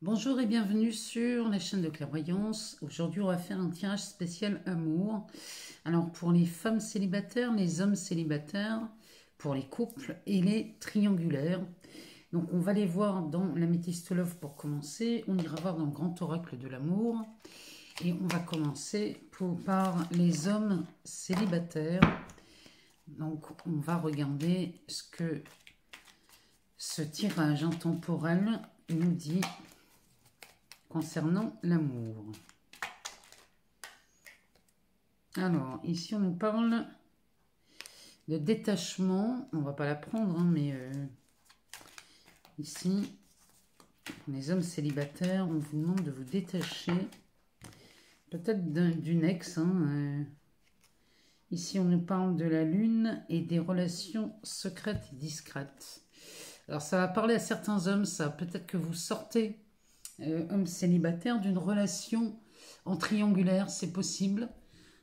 Bonjour et bienvenue sur la chaîne de clairvoyance. Aujourd'hui, on va faire un tirage spécial amour. Alors, pour les femmes célibataires, les hommes célibataires, pour les couples et les triangulaires. Donc, on va les voir dans l'Améthyste Love pour commencer. On ira voir dans le Grand Oracle de l'amour. Et on va commencer par les hommes célibataires. Donc, on va regarder ce que ce tirage intemporel nous dit concernant l'amour. Alors, ici, on nous parle de détachement. On va pas la prendre, hein, mais ici, pour les hommes célibataires, on vous demande de vous détacher, peut-être d'une ex. Ici, on nous parle de la lune et des relations secrètes et discrètes. Alors, ça va parler à certains hommes, ça. Peut-être que vous sortez homme célibataire, d'une relation en triangulaire, c'est possible.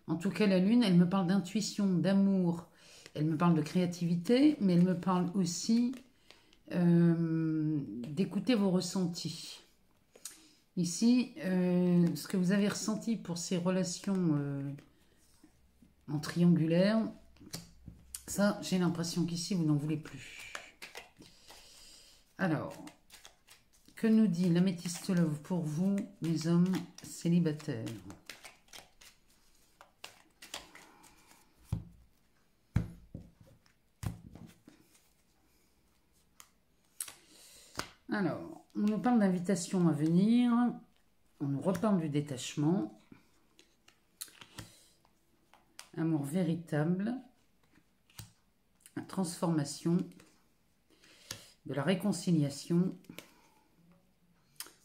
En tout cas, la lune, elle me parle d'intuition, d'amour, elle me parle de créativité, mais elle me parle aussi d'écouter vos ressentis. Ici, ce que vous avez ressenti pour ces relations en triangulaire, ça, j'ai l'impression qu'ici, vous n'en voulez plus. Alors, que nous dit l'Améthyste Love pour vous, les hommes célibataires? Alors, on nous parle d'invitation à venir, on nous reparle du détachement, amour véritable, la transformation, de la réconciliation.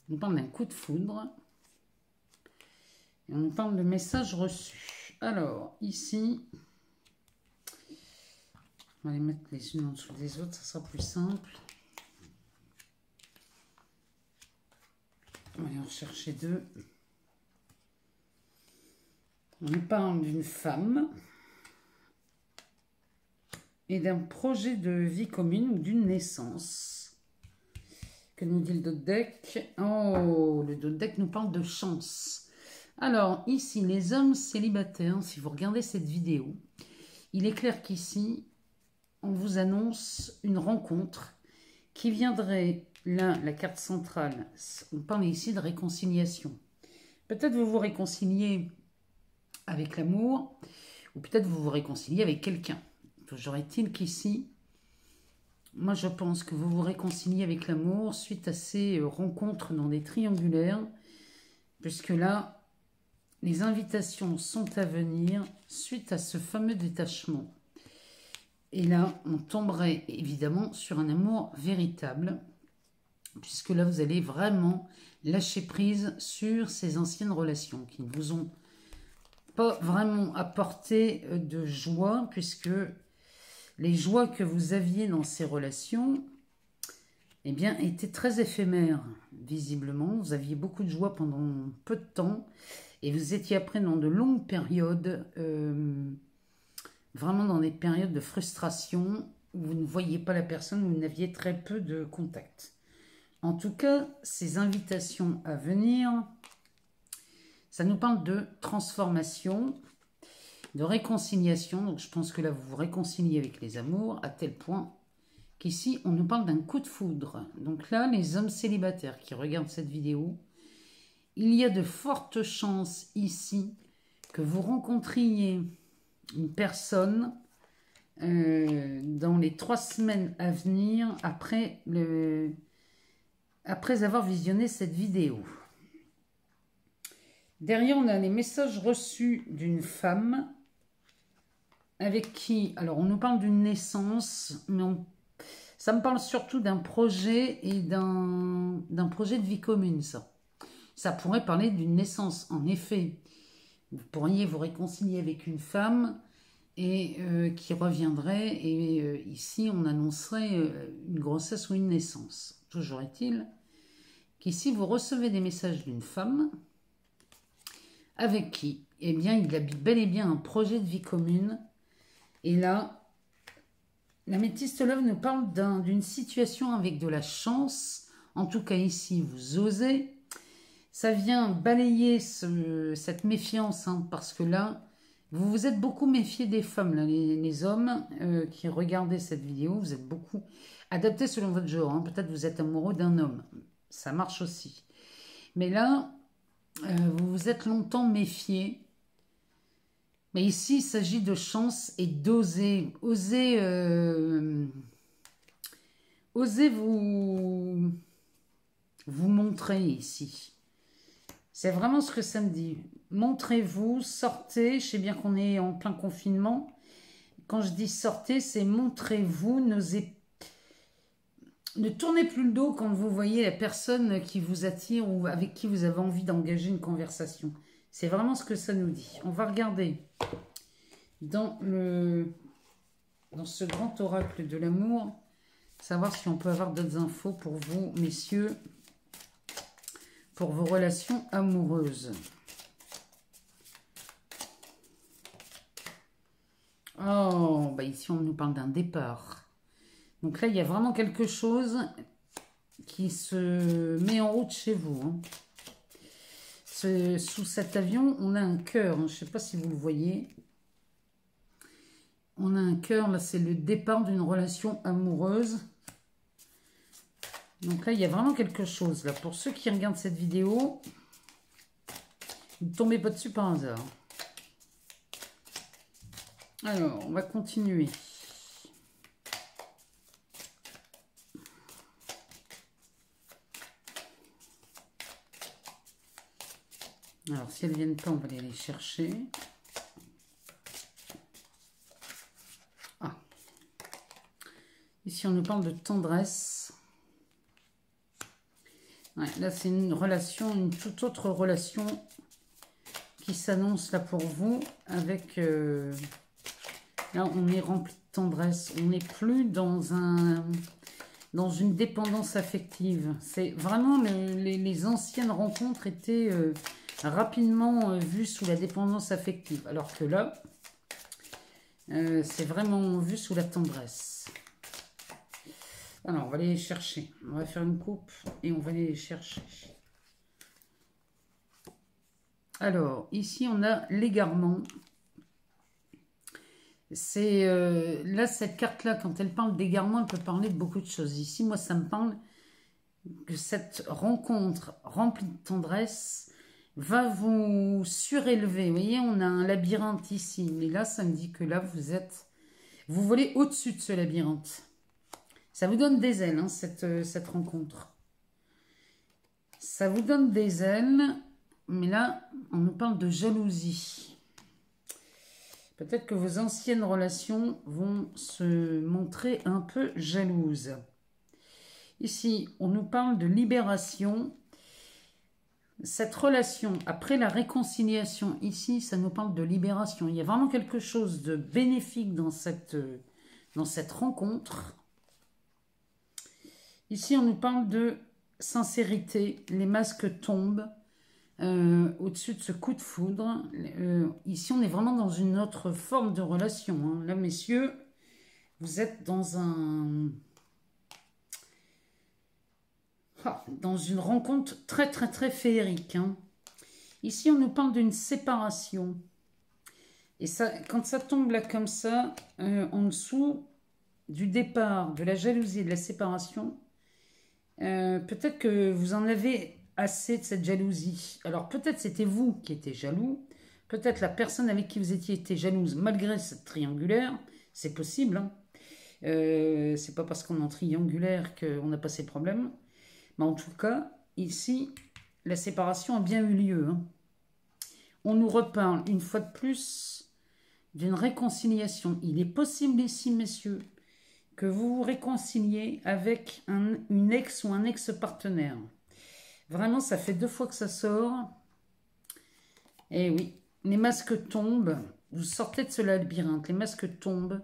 On nous parle d'un coup de foudre. Et on nous parle de messages reçus. Alors, ici, on va les mettre les unes en dessous des autres, ça sera plus simple. On va aller en chercher deux. On nous parle d'une femme et d'un projet de vie commune ou d'une naissance. Que nous dit le dos de deck? Oh, le dos de deck nous parle de chance. Alors, ici, les hommes célibataires, si vous regardez cette vidéo, il est clair qu'ici, on vous annonce une rencontre qui viendrait, là, la carte centrale, on parle ici de réconciliation. Peut-être vous vous réconciliez avec l'amour, ou peut-être vous vous réconciliez avec quelqu'un. Toujours est-il qu'ici, moi, je pense que vous vous réconciliez avec l'amour suite à ces rencontres dans des triangulaires, puisque là, les invitations sont à venir suite à ce fameux détachement. Et là, on tomberait évidemment sur un amour véritable, puisque là, vous allez vraiment lâcher prise sur ces anciennes relations qui ne vous ont pas vraiment apporté de joie, puisque les joies que vous aviez dans ces relations, eh bien, étaient très éphémères, visiblement. Vous aviez beaucoup de joie pendant peu de temps et vous étiez après dans de longues périodes, vraiment dans des périodes de frustration où vous ne voyiez pas la personne, où vous n'aviez très peu de contact. En tout cas, ces invitations à venir, ça nous parle de transformation, de réconciliation. Donc je pense que là vous vous réconciliez avec les amours à tel point qu'ici on nous parle d'un coup de foudre. Donc là, les hommes célibataires qui regardent cette vidéo, il y a de fortes chances ici que vous rencontriez une personne dans les 3 semaines à venir après avoir visionné cette vidéo. Derrière, on a les messages reçus d'une femme avec qui, alors on nous parle d'une naissance, mais ça me parle surtout d'un projet et d'un projet de vie commune, ça. Ça pourrait parler d'une naissance, en effet. Vous pourriez vous réconcilier avec une femme et qui reviendrait, et ici on annoncerait une grossesse ou une naissance. Toujours est-il qu'ici vous recevez des messages d'une femme avec qui, eh bien, il habite bel et bien un projet de vie commune. Et là, l'Améthyste Love nous parle d'une situation avec de la chance En tout cas, ici, vous osez. Ça vient balayer cette méfiance, hein, parce que là, vous vous êtes beaucoup méfié des femmes, là, les hommes qui regardaient cette vidéo. Vous êtes beaucoup adaptés selon votre genre. Hein. Peut-être vous êtes amoureux d'un homme. Ça marche aussi. Mais là, vous vous êtes longtemps méfié. Mais ici, il s'agit de chance et d'oser. Osez vous montrer ici. C'est vraiment ce que ça me dit. Montrez-vous, sortez. Je sais bien qu'on est en plein confinement. Quand je dis sortez, c'est montrez-vous. Ne tournez plus le dos quand vous voyez la personne qui vous attire ou avec qui vous avez envie d'engager une conversation. C'est vraiment ce que ça nous dit. On va regarder dans ce grand oracle de l'amour, savoir si on peut avoir d'autres infos pour vous, messieurs, pour vos relations amoureuses. Oh, bah ici on nous parle d'un départ. Donc là, il y a vraiment quelque chose qui se met en route chez vous. Hein. Sous cet avion, on a un cœur. Hein. Je ne sais pas si vous le voyez. On a un cœur, là, c'est le départ d'une relation amoureuse. Donc là, il y a vraiment quelque chose. Là, pour ceux qui regardent cette vidéo, ne tombez pas dessus par hasard. Alors, on va continuer. Alors, si elles ne viennent pas, on va aller les chercher. Ah. Ici, on nous parle de tendresse. Ouais, là, c'est une relation, une toute autre relation qui s'annonce là pour vous. Avec... là, on est rempli de tendresse. On n'est plus dans une dépendance affective. C'est vraiment... les anciennes rencontres étaient... rapidement vu sous la dépendance affective, alors que là, c'est vraiment vu sous la tendresse. Alors, on va aller les chercher. On va faire une coupe et on va aller les chercher. Alors, ici, on a l'égarement. C'est là, cette carte-là, quand elle parle d'égarement, elle peut parler de beaucoup de choses. Ici, moi, ça me parle que cette rencontre remplie de tendresse va vous surélever. Vous voyez, on a un labyrinthe ici. Mais là, ça me dit que là, vous volez au-dessus de ce labyrinthe. Ça vous donne des ailes, hein, cette rencontre. Ça vous donne des ailes. Mais là, on nous parle de jalousie. Peut-être que vos anciennes relations vont se montrer un peu jalouses. Ici, on nous parle de libération. Cette relation, après la réconciliation, ici, ça nous parle de libération. Il y a vraiment quelque chose de bénéfique dans cette rencontre. Ici, on nous parle de sincérité. Les masques tombent au-dessus de ce coup de foudre. Ici, on est vraiment dans une autre forme de relation. Hein. Là, messieurs, vous êtes dans dans une rencontre très, très, très féerique. Hein. Ici, on nous parle d'une séparation. Et ça, quand ça tombe là comme ça, en dessous du départ, de la jalousie et de la séparation, peut-être que vous en avez assez de cette jalousie. Alors, peut-être c'était vous qui étiez jaloux. Peut-être la personne avec qui vous étiez était jalouse malgré cette triangulaire. C'est possible. Hein. C'est pas parce qu'on est en triangulaire qu'on n'a pas ces problèmes. Mais en tout cas, ici, la séparation a bien eu lieu. Hein. On nous reparle une fois de plus d'une réconciliation. Il est possible ici, messieurs, que vous vous réconciliez avec une ex ou un ex-partenaire. Vraiment, ça fait 2 fois que ça sort. Et oui, les masques tombent. Vous sortez de ce labyrinthe. Les masques tombent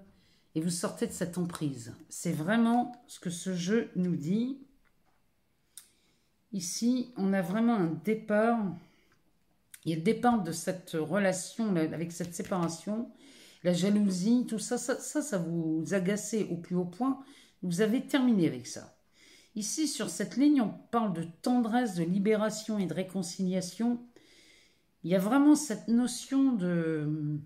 et vous sortez de cette emprise. C'est vraiment ce que ce jeu nous dit. Ici, on a vraiment un départ. Il y a le départ de cette relation là, avec cette séparation, la jalousie, tout ça, ça vous agacez au plus haut point. Vous avez terminé avec ça. Ici, sur cette ligne, on parle de tendresse, de libération et de réconciliation. Il y a vraiment cette notion de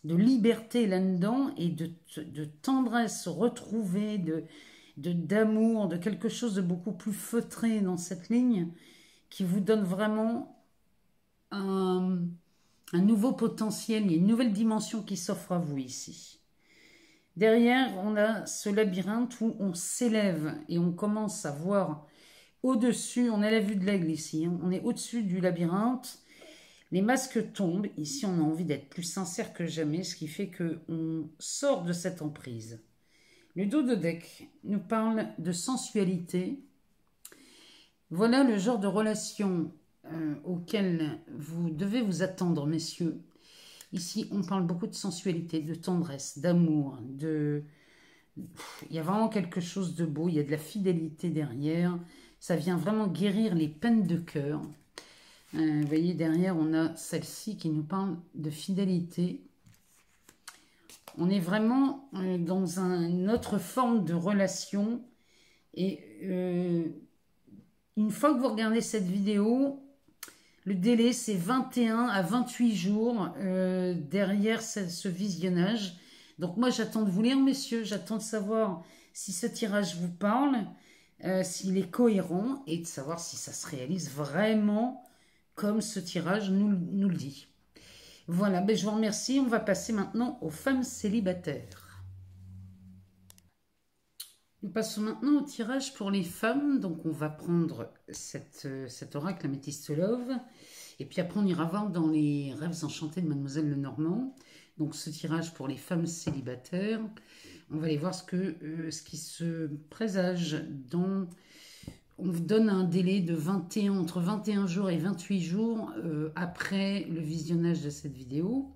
liberté là-dedans et de tendresse retrouvée, d'amour, de quelque chose de beaucoup plus feutré dans cette ligne qui vous donne vraiment un nouveau potentiel, il y a une nouvelle dimension qui s'offre à vous ici. Derrière, on a ce labyrinthe où on s'élève et on commence à voir au-dessus, on a la vue de l'aigle ici, hein, on est au-dessus du labyrinthe, les masques tombent, ici on a envie d'être plus sincère que jamais, ce qui fait qu'on sort de cette emprise. Le dos de deck nous parle de sensualité. Voilà le genre de relation auquel vous devez vous attendre, messieurs. Ici, on parle beaucoup de sensualité, de tendresse, d'amour, il y a vraiment quelque chose de beau, il y a de la fidélité derrière. Ça vient vraiment guérir les peines de cœur. Vous voyez, derrière, on a celle-ci qui nous parle de fidélité. On est vraiment dans une autre forme de relation. Et une fois que vous regardez cette vidéo, le délai, c'est 21 à 28 jours derrière ce visionnage. Donc moi, j'attends de vous lire, messieurs. J'attends de savoir si ce tirage vous parle, s'il est cohérent et de savoir si ça se réalise vraiment comme ce tirage nous le dit. Voilà, ben je vous remercie. On va passer maintenant aux femmes célibataires. Nous passons maintenant au tirage pour les femmes. Donc on va prendre cet oracle Améthyste Love. Et puis après on ira voir dans les rêves enchantés de Mademoiselle Lenormand. Donc ce tirage pour les femmes célibataires. On va aller voir ce qui se présage dans... On vous donne un délai de entre 21 jours et 28 jours après le visionnage de cette vidéo.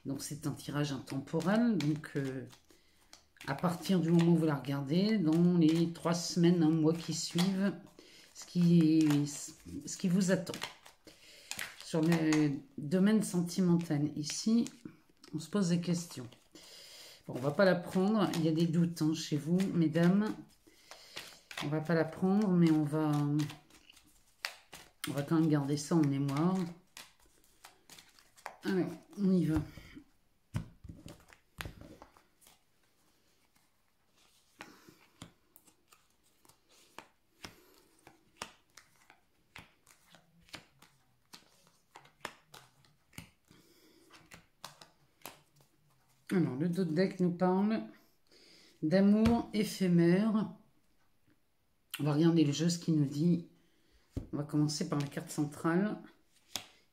Donc c'est un tirage intemporel. Donc à partir du moment où vous la regardez, dans les 3 semaines, un mois qui suivent, ce qui vous attend. Sur le domaine sentimental, ici, on se pose des questions. Bon, on ne va pas la prendre, il y a des doutes hein, chez vous, mesdames. On ne va pas la prendre, mais on va quand même garder ça en mémoire. Alors, on y va. Alors, le dos de deck nous parle d'amour éphémère. On va regarder le jeu, ce qui nous dit. On va commencer par la carte centrale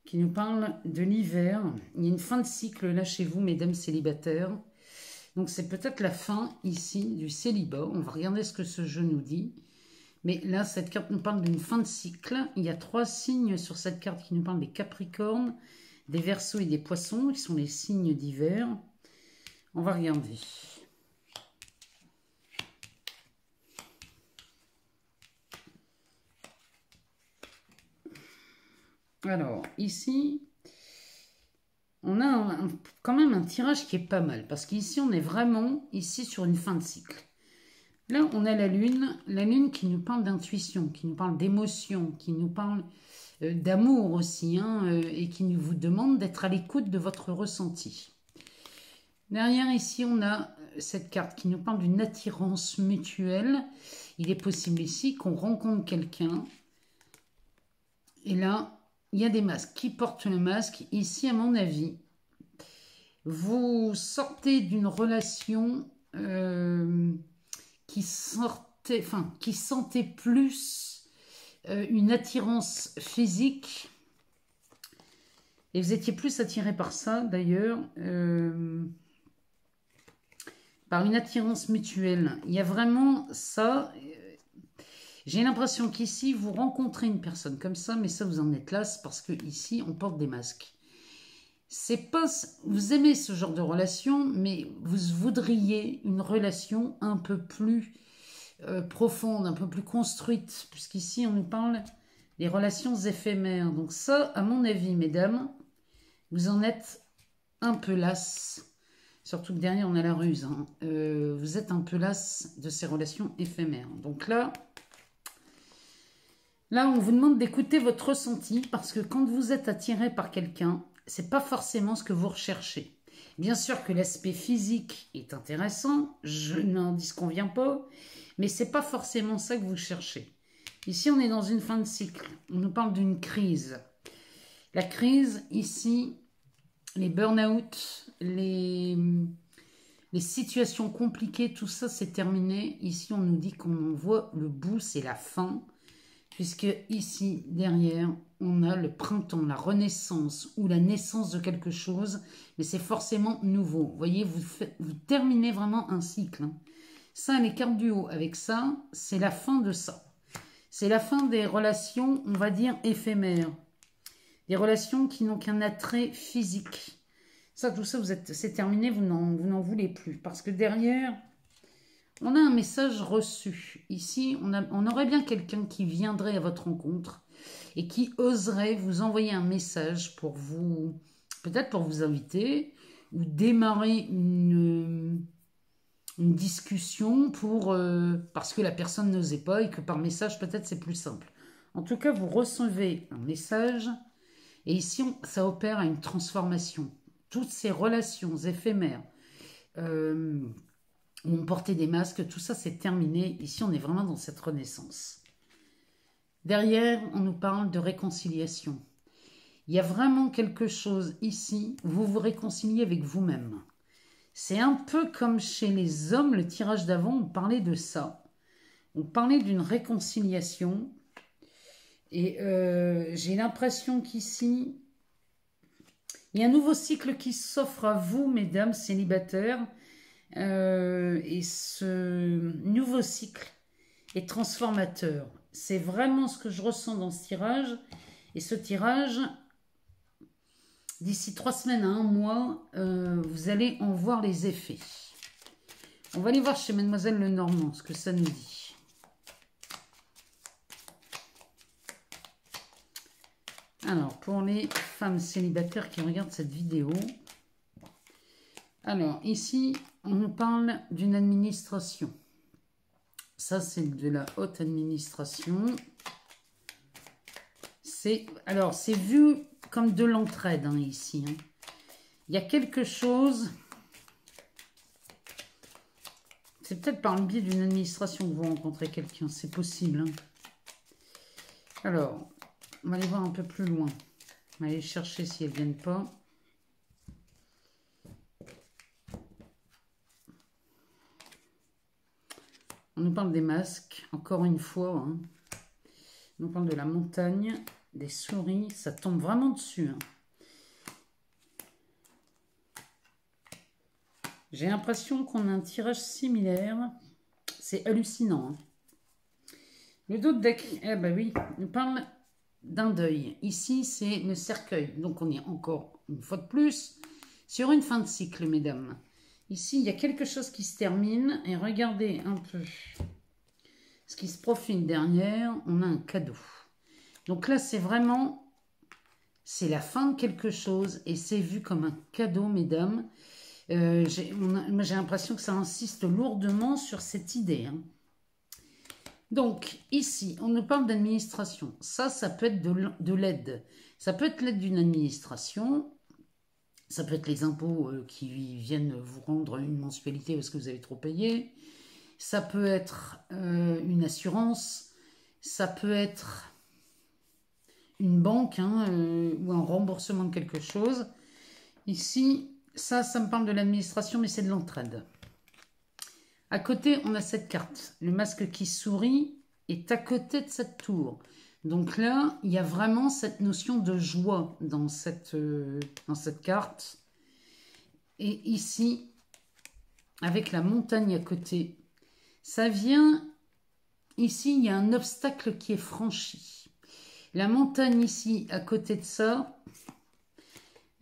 qui nous parle de l'hiver. Il y a une fin de cycle là chez vous, mesdames célibataires. Donc c'est peut-être la fin ici du célibat. On va regarder ce que ce jeu nous dit. Mais là, cette carte nous parle d'une fin de cycle. Il y a 3 signes sur cette carte qui nous parlent des Capricornes, des Verseaux et des Poissons, qui sont les signes d'hiver. On va regarder. Alors, ici, on a quand même un tirage qui est pas mal. Parce qu'ici, on est vraiment ici sur une fin de cycle. Là, on a la lune qui nous parle d'intuition, qui nous parle d'émotion, qui nous parle d'amour aussi, hein, et qui vous demande d'être à l'écoute de votre ressenti. Derrière, ici, on a cette carte qui nous parle d'une attirance mutuelle. Il est possible ici qu'on rencontre quelqu'un. Et là, il y a des masques. Qui portent le masque? Ici, à mon avis, vous sortez d'une relation qui sentait plus une attirance physique. Et vous étiez plus attiré par ça, d'ailleurs, par une attirance mutuelle. Il y a vraiment ça. J'ai l'impression qu'ici, vous rencontrez une personne comme ça, mais ça, vous en êtes là, c'est parce qu'ici, on porte des masques. C'est pas, vous aimez ce genre de relation, mais vous voudriez une relation un peu plus profonde, un peu plus construite, puisqu'ici, on nous parle des relations éphémères. Donc ça, à mon avis, mesdames, vous en êtes un peu las Surtout que derrière, on a la ruse. Hein. Vous êtes un peu las de ces relations éphémères. Donc là, on vous demande d'écouter votre ressenti parce que quand vous êtes attiré par quelqu'un, c'est pas forcément ce que vous recherchez. Bien sûr que l'aspect physique est intéressant, je n'en disconviens pas, mais c'est pas forcément ça que vous cherchez. Ici, on est dans une fin de cycle. On nous parle d'une crise. La crise, ici, les burn-out, les situations compliquées, tout ça, c'est terminé. Ici, on nous dit qu'on voit le bout, c'est la fin. Puisque ici, derrière, on a le printemps, la renaissance ou la naissance de quelque chose. Mais c'est forcément nouveau. Vous voyez, vous terminez vraiment un cycle. Hein. Ça, les cartes du haut, avec ça, c'est la fin de ça. C'est la fin des relations, on va dire, éphémères. Des relations qui n'ont qu'un attrait physique. Ça, tout ça, c'est terminé, vous n'en voulez plus. Parce que derrière, on a un message reçu. Ici, on aurait bien quelqu'un qui viendrait à votre rencontre et qui oserait vous envoyer un message pour vous, peut-être pour vous inviter ou démarrer une discussion parce que la personne n'osait pas et que par message, peut-être, c'est plus simple. En tout cas, vous recevez un message et ici, ça opère à une transformation. Toutes ces relations éphémères où on portait des masques, tout ça c'est terminé. Ici, on est vraiment dans cette renaissance. Derrière, on nous parle de réconciliation. Il y a vraiment quelque chose ici, vous vous réconciliez avec vous-même. C'est un peu comme chez les hommes, le tirage d'avant, on parlait de ça. On parlait d'une réconciliation. Et j'ai l'impression qu'ici, il y a un nouveau cycle qui s'offre à vous, mesdames célibataires. Et ce nouveau cycle est transformateur. C'est vraiment ce que je ressens dans ce tirage. Et ce tirage, d'ici 3 semaines à 1 mois, vous allez en voir les effets. On va aller voir chez Mademoiselle Lenormand ce que ça nous dit. Alors, pour les femmes célibataires qui regardent cette vidéo, alors ici, on nous parle d'une administration. Ça, c'est de la haute administration. Alors, c'est vu comme de l'entraide hein, ici. Hein. Il y a quelque chose... C'est peut-être par le biais d'une administration que vous rencontrez quelqu'un. C'est possible. Hein. Alors, on va aller voir un peu plus loin. On va aller chercher si elles ne viennent pas. On nous parle des masques, encore une fois. Hein. On nous parle de la montagne, des souris. Ça tombe vraiment dessus. Hein. J'ai l'impression qu'on a un tirage similaire. C'est hallucinant. Hein. Le dos de deck, eh ben oui, on parle d'un deuil. Ici, c'est le cercueil. Donc, on est encore, une fois de plus, sur une fin de cycle, mesdames. Ici, il y a quelque chose qui se termine. Et regardez un peu ce qui se profile derrière. On a un cadeau. Donc là, c'est vraiment... C'est la fin de quelque chose. Et c'est vu comme un cadeau, mesdames. J'ai l'impression que ça insiste lourdement sur cette idée. Hein. Donc, ici, on nous parle d'administration. Ça peut être de l'aide. Ça peut être l'aide d'une administration. Ça peut être les impôts qui viennent vous rendre une mensualité parce que vous avez trop payé. Ça peut être une assurance. Ça peut être une banque hein, ou un remboursement de quelque chose. Ici, ça me parle de l'administration, mais c'est de l'entraide. À côté, on a cette carte. Le masque qui sourit est à côté de cette tour. Donc là, il y a vraiment cette notion de joie dans cette carte. Et ici, avec la montagne à côté, ça vient... Ici, il y a un obstacle qui est franchi. La montagne ici, à côté de ça,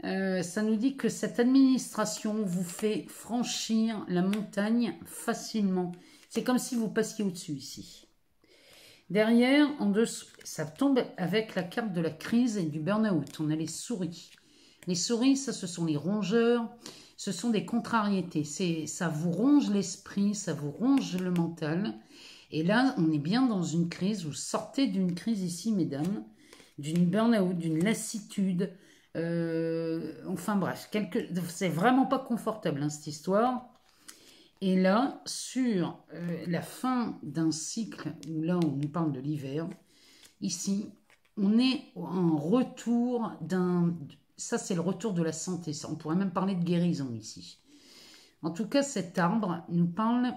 ça nous dit que cette administration vous fait franchir la montagne facilement. C'est comme si vous passiez au-dessus ici. Derrière, en dessous, ça tombe avec la carte de la crise et du burn-out. On a les souris. Les souris, ça, ce sont les rongeurs. Ce sont des contrariétés. Ça vous ronge l'esprit, ça vous ronge le mental. Et là, on est bien dans une crise. Vous sortez d'une crise ici, mesdames. D'une burn-out, d'une lassitude. Enfin bref, c'est vraiment pas confortable, hein, cette histoire. Et là, sur la fin d'un cycle, où là, on nous parle de l'hiver, ici, on est en retour d'un... Ça, c'est le retour de la santé. Ça, on pourrait même parler de guérison ici. En tout cas, cet arbre nous parle...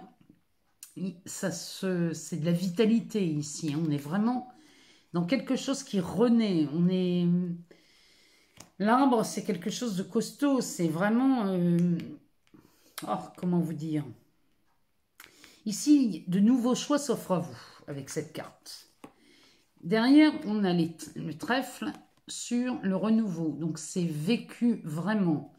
C'est de la vitalité ici. Hein. On est vraiment dans quelque chose qui renaît. On est... L'arbre, c'est quelque chose de costaud. C'est vraiment... Oh, comment vous dire? Ici, de nouveaux choix s'offrent à vous avec cette carte. Derrière, on a le trèfle sur le renouveau. Donc, c'est vécu vraiment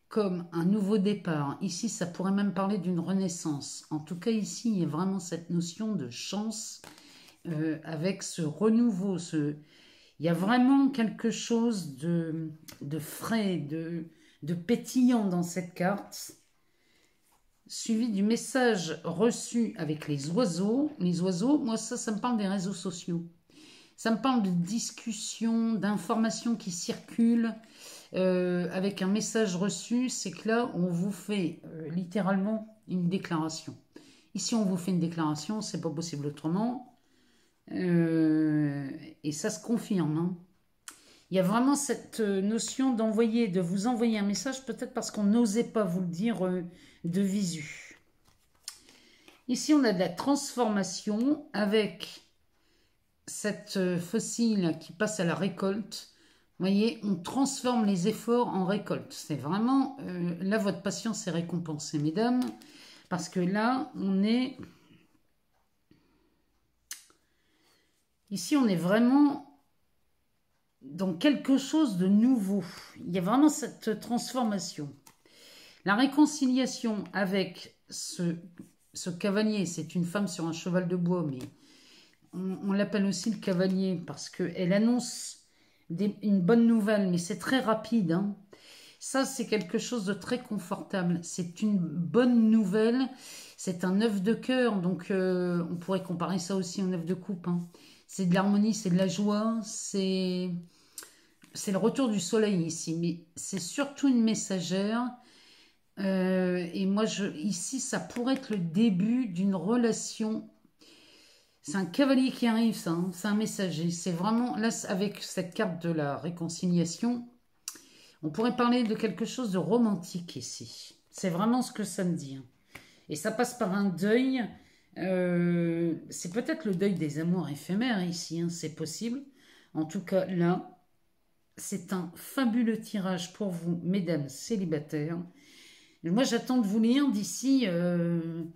comme un nouveau départ. Ici, ça pourrait même parler d'une renaissance. En tout cas, ici, il y a vraiment cette notion de chance avec ce renouveau. Il y a vraiment quelque chose de frais, de pétillant dans cette carte. Suivi du message reçu avec les oiseaux. Les oiseaux, moi, ça me parle des réseaux sociaux. Ça me parle de discussions, d'informations qui circulent avec un message reçu. C'est que là, on vous fait littéralement une déclaration. Ici, on vous fait une déclaration, c'est pas possible autrement. Et ça se confirme. Hein. Il y a vraiment cette notion de vous envoyer un message, peut-être parce qu'on n'osait pas vous le dire de visu. Ici, on a de la transformation avec cette fossile qui passe à la récolte. Vous voyez, on transforme les efforts en récolte. C'est vraiment... là, votre patience est récompensée, mesdames. Parce que là, on est... Ici, on est vraiment dans quelque chose de nouveau. Il y a vraiment cette transformation. La réconciliation avec ce cavalier, c'est une femme sur un cheval de bois, mais on l'appelle aussi le cavalier parce qu'elle annonce une bonne nouvelle, mais c'est très rapide. Hein. Ça, c'est quelque chose de très confortable. C'est une bonne nouvelle. C'est un œuf de cœur, donc on pourrait comparer ça aussi au œuf de coupe. Hein. C'est de l'harmonie, c'est de la joie, c'est le retour du soleil ici, mais c'est surtout une messagère. Et moi, ici, ça pourrait être le début d'une relation. C'est un cavalier qui arrive, ça, hein, c'est un messager. C'est vraiment, là, avec cette carte de la réconciliation, on pourrait parler de quelque chose de romantique ici. C'est vraiment ce que ça me dit. Hein. Et ça passe par un deuil. C'est peut-être le deuil des amours éphémères ici, hein, c'est possible. En tout cas, là, c'est un fabuleux tirage pour vous, mesdames célibataires. Moi, j'attends de vous lire d'ici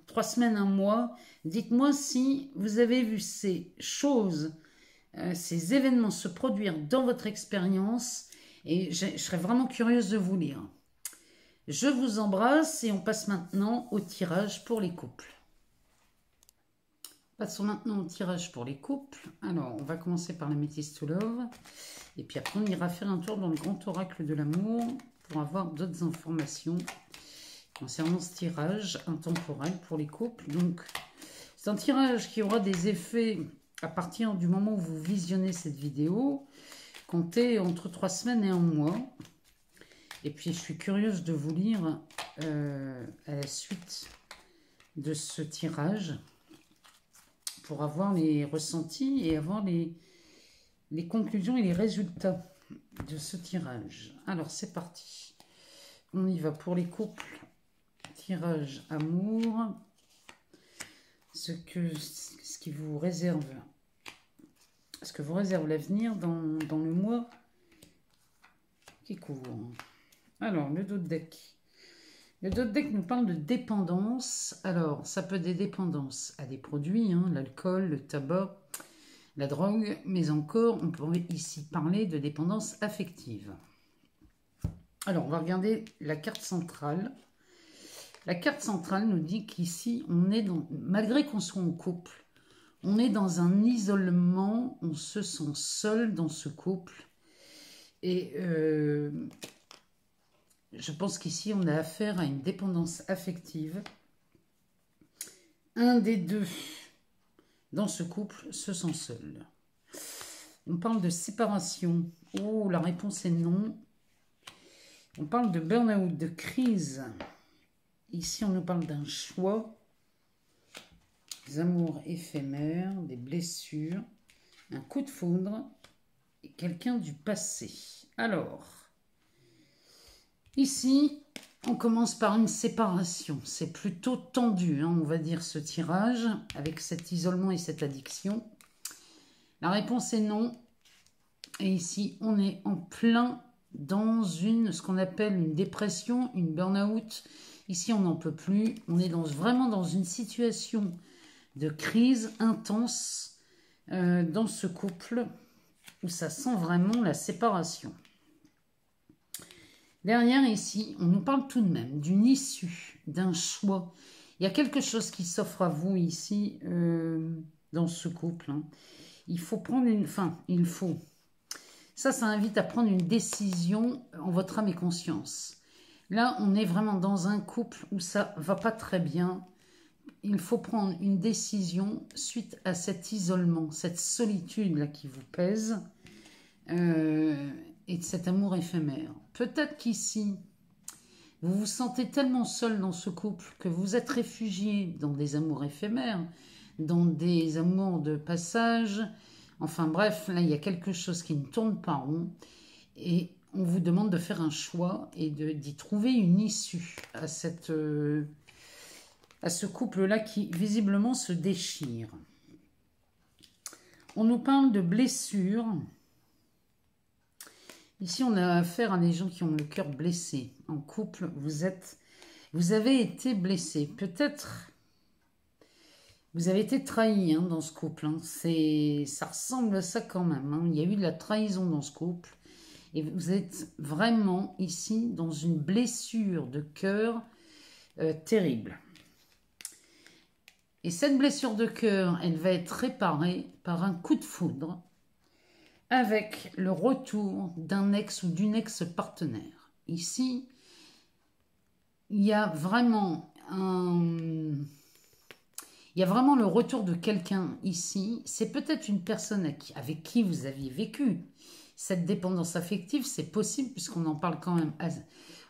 3 semaines, 1 mois. Dites-moi si vous avez vu ces choses, ces événements se produire dans votre expérience. Et je serais vraiment curieuse de vous lire. Je vous embrasse et on passe maintenant au tirage pour les couples. Passons maintenant au tirage pour les couples. Alors, on va commencer par la Métis to Love. Et puis après, on ira faire un tour dans le grand oracle de l'amour pour avoir d'autres informations concernant ce tirage intemporel pour les couples. Donc, c'est un tirage qui aura des effets à partir du moment où vous visionnez cette vidéo. Comptez entre 3 semaines et 1 mois. Et puis, je suis curieuse de vous lire à la suite de ce tirage pour avoir les ressentis et avoir les conclusions et les résultats de ce tirage. Alors, c'est parti. On y va pour les couples. Tirage amour. Ce qui vous réserve. Ce que vous réserve l'avenir dans le mois qui court. Alors, le dos de deck. Le dos de deck nous parle de dépendance. Alors, ça peut être des dépendances à des produits, hein, l'alcool, le tabac, la drogue, mais encore, on pourrait ici parler de dépendance affective. Alors, on va regarder la carte centrale. La carte centrale nous dit qu'ici, on est dans, malgré qu'on soit en couple, on est dans un isolement, on se sent seul dans ce couple. Et je pense qu'ici, on a affaire à une dépendance affective. Un des deux dans ce couple se sent seul. On parle de séparation. Oh, la réponse est non. On parle de burn-out, de crise. Ici, on nous parle d'un choix, des amours éphémères, des blessures, un coup de foudre et quelqu'un du passé. Alors, ici, on commence par une séparation. C'est plutôt tendu, hein, on va dire, ce tirage, avec cet isolement et cette addiction. La réponse est non. Et ici, on est en plein dans ce qu'on appelle une dépression, une burn-out. Ici, on n'en peut plus. On est vraiment dans une situation de crise intense dans ce couple où ça sent vraiment la séparation. Derrière, ici, on nous parle tout de même d'une issue, d'un choix. Il y a quelque chose qui s'offre à vous ici, dans ce couple. Hein. Il faut prendre une... Enfin, il faut... Ça invite à prendre une décision en votre âme et conscience. Là, on est vraiment dans un couple où ça va pas très bien. Il faut prendre une décision suite à cet isolement, cette solitude-là qui vous pèse, et de cet amour éphémère. Peut-être qu'ici, vous vous sentez tellement seul dans ce couple que vous êtes réfugié dans des amours éphémères, dans des amours de passage. Enfin bref, là, il y a quelque chose qui ne tourne pas rond et on vous demande de faire un choix et d'y trouver une issue à ce couple-là qui visiblement se déchire. On nous parle de blessures. Ici, on a affaire à des gens qui ont le cœur blessé. En couple, vous avez été blessé. Peut-être vous avez été trahi dans ce couple. Hein. Ça ressemble à ça quand même. Hein. Il y a eu de la trahison dans ce couple. Et vous êtes vraiment ici dans une blessure de cœur terrible. Et cette blessure de cœur, elle va être réparée par un coup de foudre avec le retour d'un ex ou d'une ex-partenaire. Ici, il y a vraiment le retour de quelqu'un ici. C'est peut-être une personne avec qui vous aviez vécu cette dépendance affective. C'est possible puisqu'on en parle quand même.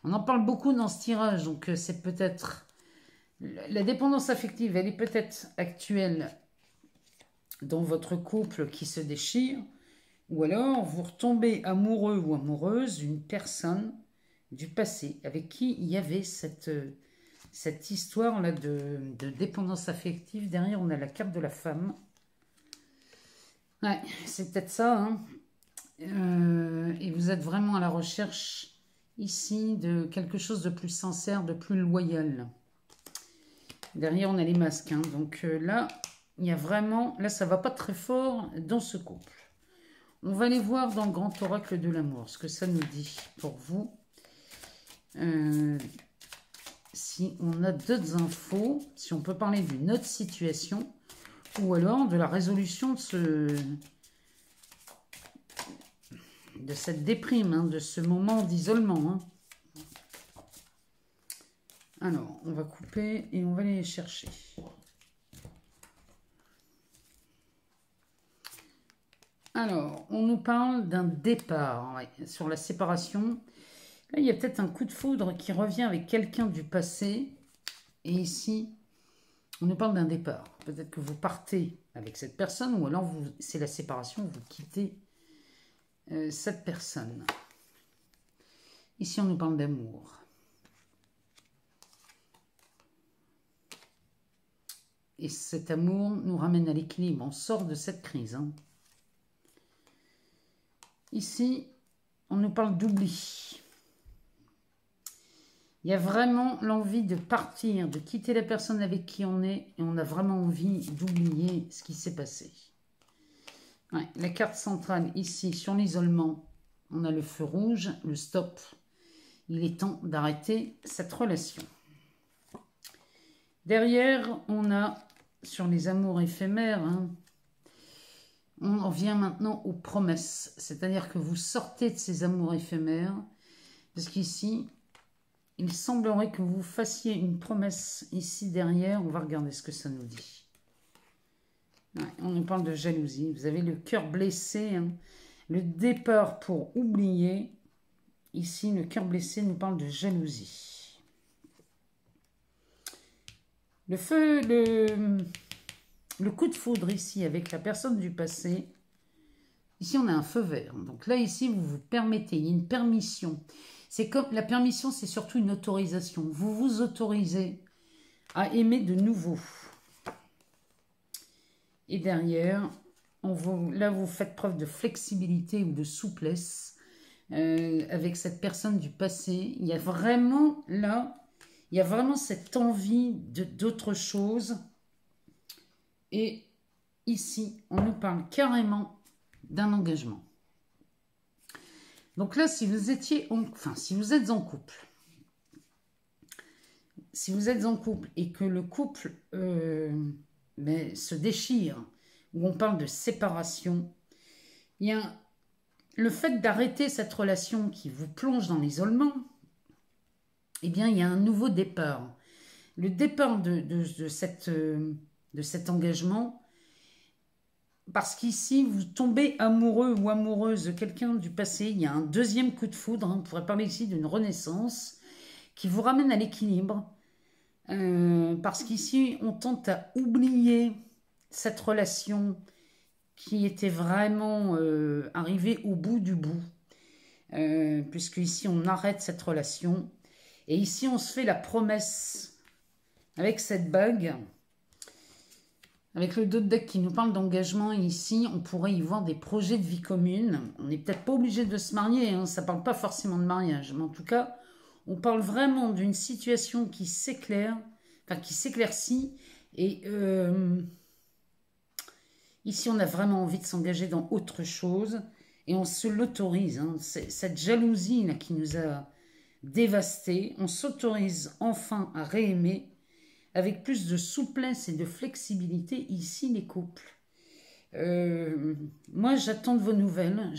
On en parle beaucoup dans ce tirage. Donc c'est peut-être... La dépendance affective, elle est peut-être actuelle dans votre couple qui se déchire. Ou alors vous retombez amoureux ou amoureuse d'une personne du passé avec qui il y avait cette histoire-là de dépendance affective. Derrière, on a la carte de la femme. Ouais, c'est peut-être ça. Hein. Et vous êtes vraiment à la recherche ici de quelque chose de plus sincère, de plus loyal. Derrière, on a les masques. Hein. Donc là, il y a vraiment... Là, ça ne va pas très fort dans ce couple. On va aller voir dans le grand oracle de l'amour ce que ça nous dit pour vous. Si on a d'autres infos, si on peut parler d'une autre situation, ou alors de la résolution de cette déprime, hein, de ce moment d'isolement. Hein. Alors, on va couper et on va aller les chercher. Alors, on nous parle d'un départ sur la séparation. Là, il y a peut-être un coup de foudre qui revient avec quelqu'un du passé. Et ici, on nous parle d'un départ. Peut-être que vous partez avec cette personne ou alors c'est la séparation, vous quittez cette personne. Ici, on nous parle d'amour. Et cet amour nous ramène à l'équilibre. On sort de cette crise. Hein. Ici, on nous parle d'oubli. Il y a vraiment l'envie de partir, de quitter la personne avec qui on est. Et on a vraiment envie d'oublier ce qui s'est passé. Ouais, la carte centrale ici, sur l'isolement, on a le feu rouge, le stop. Il est temps d'arrêter cette relation. Derrière, on a, sur les amours éphémères, hein, on en vient maintenant aux promesses. C'est-à-dire que vous sortez de ces amours éphémères. Parce qu'ici, il semblerait que vous fassiez une promesse ici derrière. On va regarder ce que ça nous dit. Ouais, on nous parle de jalousie. Vous avez le cœur blessé, hein. Le départ pour oublier. Ici, le cœur blessé nous parle de jalousie. Le feu, le coup de foudre ici avec la personne du passé. Ici, on a un feu vert. Donc là, ici, vous vous permettez, il y a une permission. C'est comme la permission, c'est surtout une autorisation. Vous vous autorisez à aimer de nouveau. Et derrière, là, vous faites preuve de flexibilité ou de souplesse avec cette personne du passé. Il y a vraiment là, il y a vraiment cette envie d'autre chose. Et ici, on nous parle carrément d'un engagement. Donc là, si vous étiez, si vous êtes en couple, et que le couple se déchire, où on parle de séparation, il y a le fait d'arrêter cette relation qui vous plonge dans l'isolement, eh bien, il y a un nouveau départ. Le départ de cet engagement, parce qu'ici, vous tombez amoureux ou amoureuse de quelqu'un du passé, il y a un deuxième coup de foudre, hein, on pourrait parler ici d'une renaissance, qui vous ramène à l'équilibre, parce qu'ici, on tente à oublier cette relation qui était vraiment arrivée au bout du bout, puisque ici, on arrête cette relation, et ici, on se fait la promesse, avec cette bague, avec le dos de deck qui nous parle d'engagement, ici, on pourrait y voir des projets de vie commune. On n'est peut-être pas obligé de se marier, hein, ça ne parle pas forcément de mariage, mais en tout cas, on parle vraiment d'une situation qui s'éclaire, enfin qui s'éclaircit, et ici, on a vraiment envie de s'engager dans autre chose, et on se l'autorise, hein, cette jalousie là, qui nous a dévastés, on s'autorise enfin à réaimer, avec plus de souplesse et de flexibilité, ici, les couples. Moi, j'attends de vos nouvelles.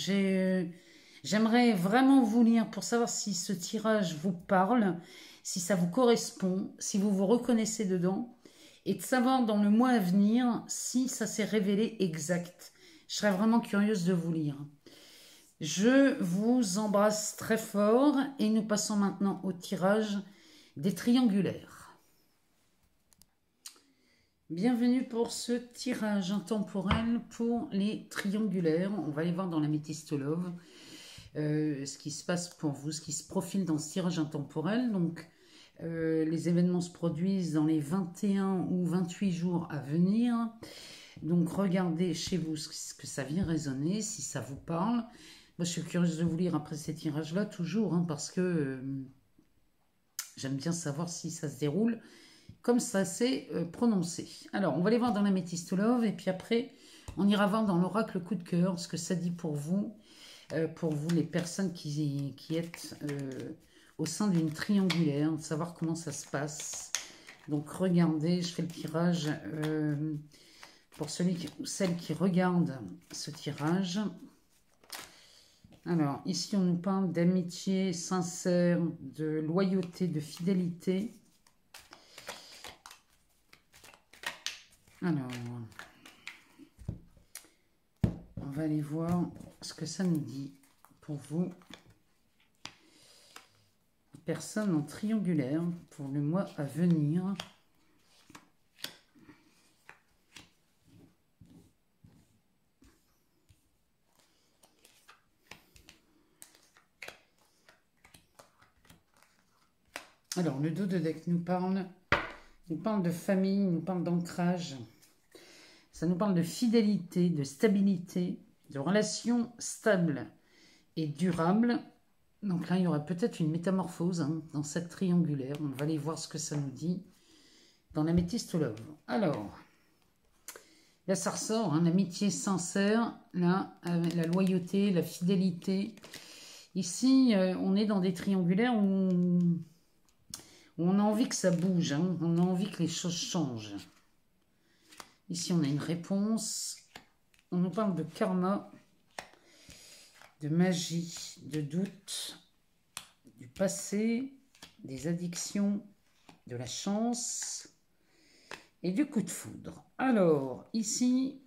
J'aimerais vraiment vous lire pour savoir si ce tirage vous parle, si ça vous correspond, si vous vous reconnaissez dedans, et de savoir dans le mois à venir si ça s'est révélé exact. Je serais vraiment curieuse de vous lire. Je vous embrasse très fort et nous passons maintenant au tirage des triangulaires. Bienvenue pour ce tirage intemporel pour les triangulaires. On va aller voir dans l'améthyste love ce qui se passe pour vous, ce qui se profile dans ce tirage intemporel. Donc, les événements se produisent dans les 21 ou 28 jours à venir. Donc, regardez chez vous ce que ça vient résonner, si ça vous parle. Moi, je suis curieuse de vous lire après ces tirages-là, toujours, hein, parce que j'aime bien savoir si ça se déroule comme ça s'est prononcé. Alors, on va aller voir dans l'améthyste love, et puis après, on ira voir dans l'oracle coup de cœur ce que ça dit pour vous les personnes qui êtes au sein d'une triangulaire, de savoir comment ça se passe. Donc, regardez, je fais le tirage pour celui ou celle qui regarde ce tirage. Alors, ici, on nous parle d'amitié sincère, de loyauté, de fidélité. Alors, on va aller voir ce que ça nous dit pour vous. Personne en triangulaire pour le mois à venir. Alors, le dos de deck nous parle de famille, nous parle d'ancrage. Ça nous parle de fidélité, de stabilité, de relations stables et durables. Donc là, il y aura peut-être une métamorphose hein, dans cette triangulaire. On va aller voir ce que ça nous dit dans l'améthyste love. Alors, là, ça ressort, hein, l'amitié sincère, là, la loyauté, la fidélité. Ici, on est dans des triangulaires où on a envie que ça bouge, hein, on a envie que les choses changent. Ici, on a une réponse. On nous parle de karma, de magie, de doute, du passé des addictions, de la chance et du coup de foudre. Alors, ici,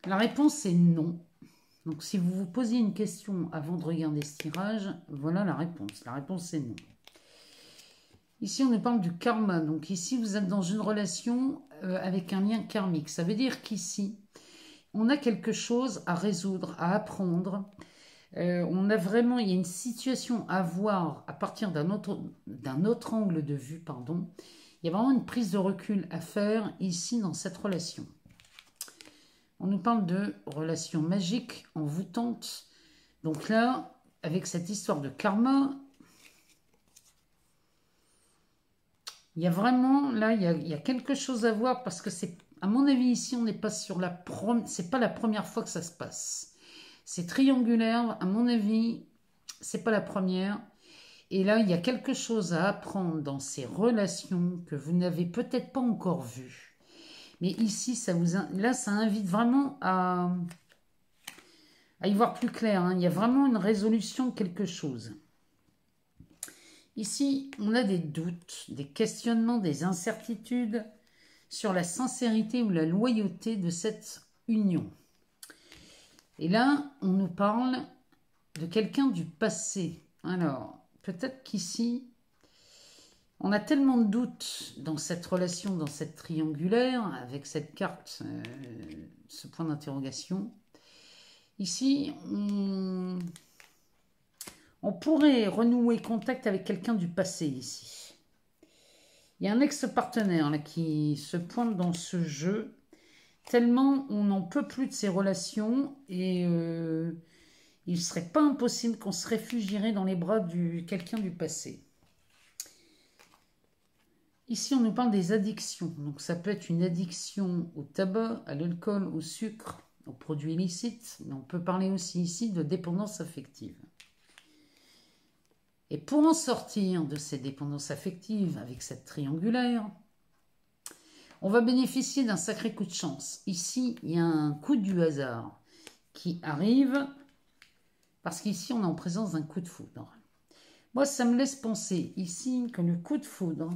la réponse est non. Donc, si vous vous posiez une question avant de regarder ce tirage, voilà la réponse. La réponse est non. Ici, on nous parle du karma. Donc, ici, vous êtes dans une relation avec un lien karmique. Ça veut dire qu'ici, on a quelque chose à résoudre, à apprendre. On a vraiment, il y a une situation à voir à partir d'un autre angle de vue, pardon. Il y a vraiment une prise de recul à faire ici dans cette relation. On nous parle de relation magique, envoûtante. Donc là, avec cette histoire de karma, il y a vraiment, là, il y a quelque chose à voir parce que c'est, à mon avis, ici, on n'est pas sur c'est pas la première fois que ça se passe. C'est triangulaire, à mon avis, c'est pas la première. Et là, il y a quelque chose à apprendre dans ces relations que vous n'avez peut-être pas encore vues. Mais ici, là, ça invite vraiment à y voir plus clair. Hein. Il y a vraiment une résolution de quelque chose. Ici, on a des doutes, des questionnements, des incertitudes sur la sincérité ou la loyauté de cette union. Et là, on nous parle de quelqu'un du passé. Alors, peut-être qu'ici, on a tellement de doutes dans cette relation, dans cette triangulaire, avec cette carte, ce point d'interrogation. Ici, on pourrait renouer contact avec quelqu'un du passé ici. Il y a un ex-partenaire là, qui se pointe dans ce jeu, tellement on n'en peut plus de ces relations et il ne serait pas impossible qu'on se réfugierait dans les bras de quelqu'un du passé. Ici, on nous parle des addictions. Donc, ça peut être une addiction au tabac, à l'alcool, au sucre, aux produits illicites. Mais on peut parler aussi ici de dépendance affective. Et pour en sortir de ces dépendances affectives avec cette triangulaire, on va bénéficier d'un sacré coup de chance. Ici, il y a un coup du hasard qui arrive parce qu'ici, on est en présence d'un coup de foudre. Moi, ça me laisse penser ici que le coup de foudre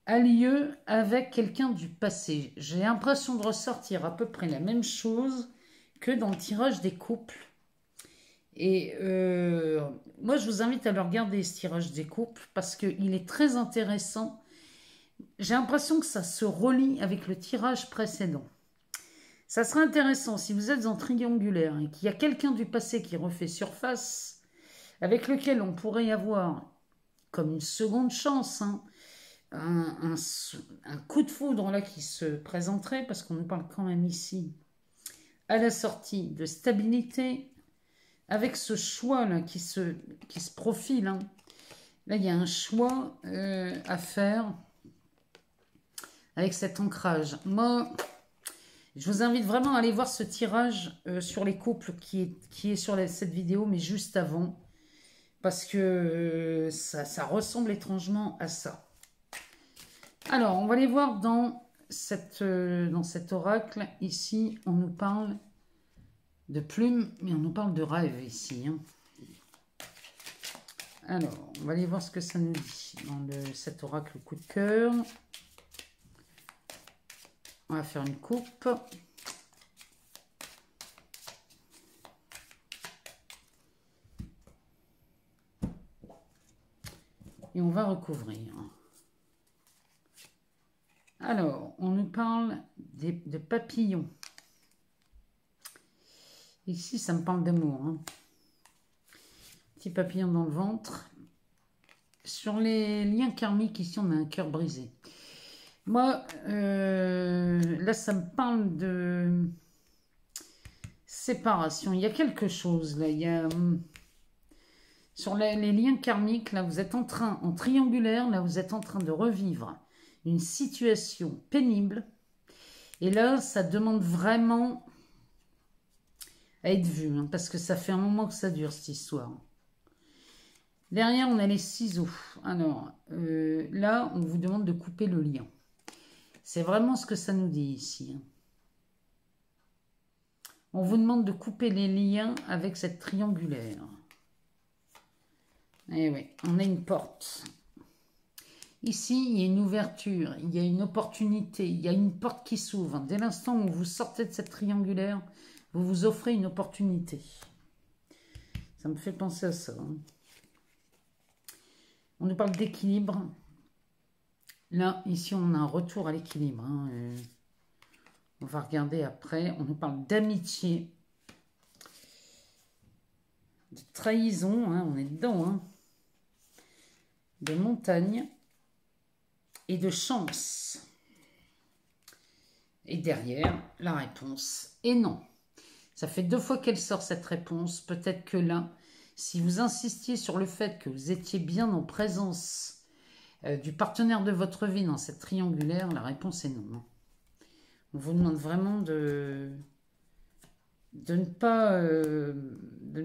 a lieu avec quelqu'un du passé. J'ai l'impression de ressortir à peu près la même chose que dans le tirage des couples. Et moi, je vous invite à le regarder, ce tirage des couples, parce qu'il est très intéressant. J'ai l'impression que ça se relie avec le tirage précédent. Ça sera intéressant si vous êtes en triangulaire et qu'il y a quelqu'un du passé qui refait surface, avec lequel on pourrait avoir comme une seconde chance, hein, un coup de foudre là qui se présenterait, parce qu'on nous parle quand même ici à la sortie de stabilité, avec ce choix là qui se profile. Hein. Là, il y a un choix à faire avec cet ancrage. Moi, je vous invite vraiment à aller voir ce tirage sur les couples qui est sur cette vidéo, mais juste avant, parce que ça ressemble étrangement à ça. Alors, on va aller voir dans cet oracle. Ici, on nous parle de plumes, mais on nous parle de rêve ici. Hein. Alors, on va aller voir ce que ça nous dit dans cet oracle coup de cœur. On va faire une coupe. Et on va recouvrir. Alors, on nous parle de papillons. Ici, ça me parle d'amour. Hein. Petit papillon dans le ventre. Sur les liens karmiques, ici, on a un cœur brisé. Moi, là, ça me parle de séparation. Il y a quelque chose, là. Il y a... sur les liens karmiques, là, vous êtes en triangulaire, là, vous êtes en train de revivre une situation pénible. Et là, ça demande vraiment à être vu, hein, parce que ça fait un moment que ça dure, cette histoire. Derrière, on a les ciseaux. Alors, là, on vous demande de couper le lien. C'est vraiment ce que ça nous dit ici. Hein. On vous demande de couper les liens avec cette triangulaire. Eh oui, on a une porte. Ici, il y a une ouverture, il y a une opportunité, il y a une porte qui s'ouvre. Dès l'instant où vous sortez de cette triangulaire, vous vous offrez une opportunité. Ça me fait penser à ça. On nous parle d'équilibre. Là, ici, on a un retour à l'équilibre. On va regarder après. On nous parle d'amitié, de trahison. On est dedans. De montagne et de chance. Et derrière, la réponse est non. Ça fait 2 fois qu'elle sort cette réponse. Peut-être que là, si vous insistiez sur le fait que vous étiez bien en présence du partenaire de votre vie dans cette triangulaire, la réponse est non. On vous demande vraiment de ne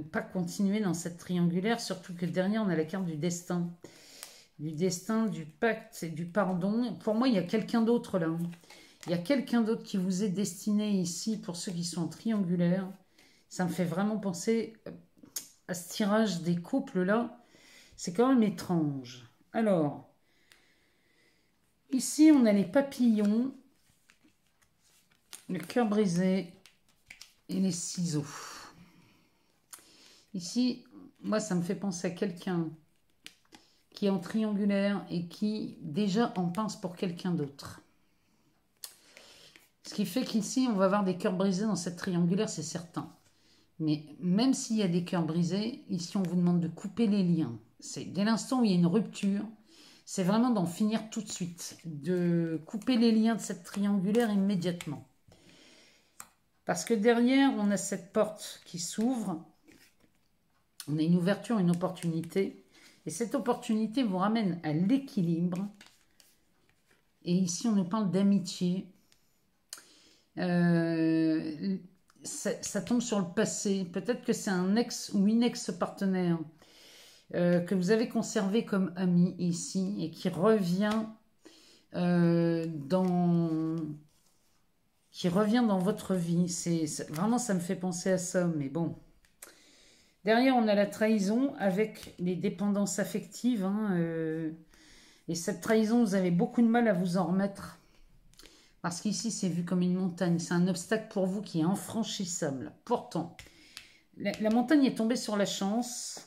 pas continuer dans cette triangulaire, surtout que derrière, on a la carte du destin. Du destin, du pacte et du pardon. Pour moi, il y a quelqu'un d'autre là. Il y a quelqu'un d'autre qui vous est destiné ici, pour ceux qui sont en triangulaire. Ça me fait vraiment penser à ce tirage des couples là. C'est quand même étrange. Alors, ici, on a les papillons, le cœur brisé et les ciseaux. Ici, moi, ça me fait penser à quelqu'un qui est en triangulaire et qui déjà en pince pour quelqu'un d'autre. Ce qui fait qu'ici, on va avoir des cœurs brisés dans cette triangulaire, c'est certain. Mais même s'il y a des cœurs brisés, ici, on vous demande de couper les liens. C'est dès l'instant où il y a une rupture, c'est vraiment d'en finir tout de suite, de couper les liens de cette triangulaire immédiatement. Parce que derrière, on a cette porte qui s'ouvre, on a une ouverture, une opportunité, et cette opportunité vous ramène à l'équilibre. Et ici, on nous parle d'amitié. Ça tombe sur le passé. Peut-être que c'est un ex ou une ex-partenaire que vous avez conservé comme ami ici et qui revient dans votre vie. Vraiment, ça me fait penser à ça, mais bon. Derrière, on a la trahison avec les dépendances affectives. Et cette trahison, vous avez beaucoup de mal à vous en remettre. Parce qu'ici, c'est vu comme une montagne. C'est un obstacle pour vous qui est infranchissable. Pourtant, la montagne est tombée sur la chance.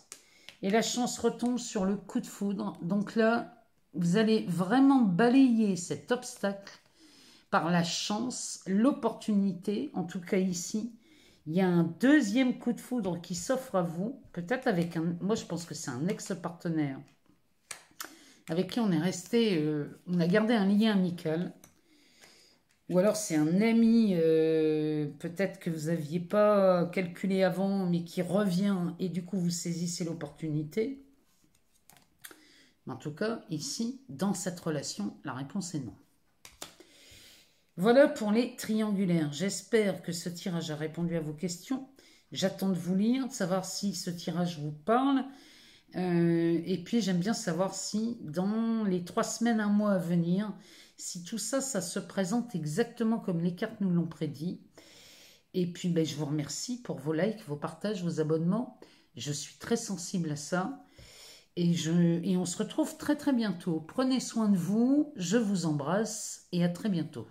Et la chance retombe sur le coup de foudre. Donc là, vous allez vraiment balayer cet obstacle par la chance, l'opportunité. En tout cas ici, il y a un deuxième coup de foudre qui s'offre à vous. Peut-être avec un... Moi, je pense que c'est un ex-partenaire avec qui on est resté... on a gardé un lien amical. Ou alors c'est un ami, peut-être que vous n'aviez pas calculé avant, mais qui revient et du coup vous saisissez l'opportunité. En tout cas, ici, dans cette relation, la réponse est non. Voilà pour les triangulaires. J'espère que ce tirage a répondu à vos questions. J'attends de vous lire, de savoir si ce tirage vous parle. Et puis j'aime bien savoir si dans les 3 semaines, 1 mois à venir, si tout ça, ça se présente exactement comme les cartes nous l'ont prédit. Et puis je vous remercie pour vos likes, vos partages, vos abonnements. Je suis très sensible à ça. Et on se retrouve très très bientôt. Prenez soin de vous, je vous embrasse et à très bientôt.